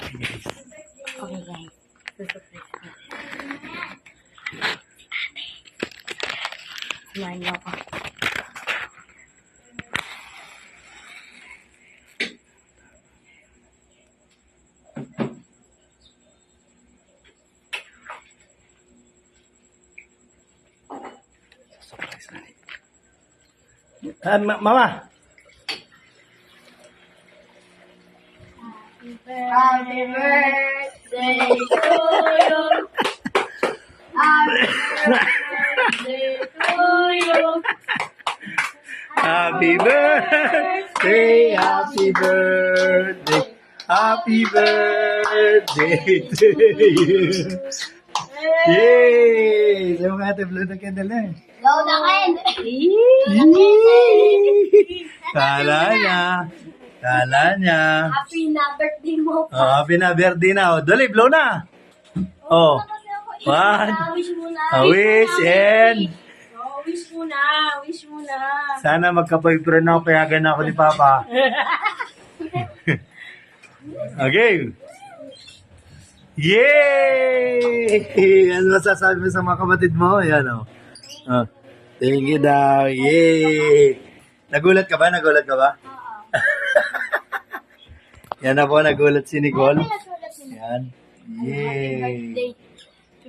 Okay guys, susurprise ko. Samahan niyo ako. Surprise na. Mama! Happy birthday to you. Happy birthday to you. Happy birthday, happy birthday, happy birthday to you. Yay! Sabi mo ate, blow the candle na eh. Go na kayo. Kala niya. Kala niya. Happy na birthday mo Oh, pa. happy na birthday na. Oh, dali, blow na. Oh. One. Wish muna. A wish and... Oh, wish muna. Wish muna. Sana magka-boyfriend ako, payagan na ako ni Papa. Okay. Yay! Ano masasabi mo sa mga kapatid mo? Yan o. Oh. Thank you daw. Yay! Nagulat ka ba? Nagulat ka ba? Yan na po, nagulat si Nicole. Yan. Yay! Birthday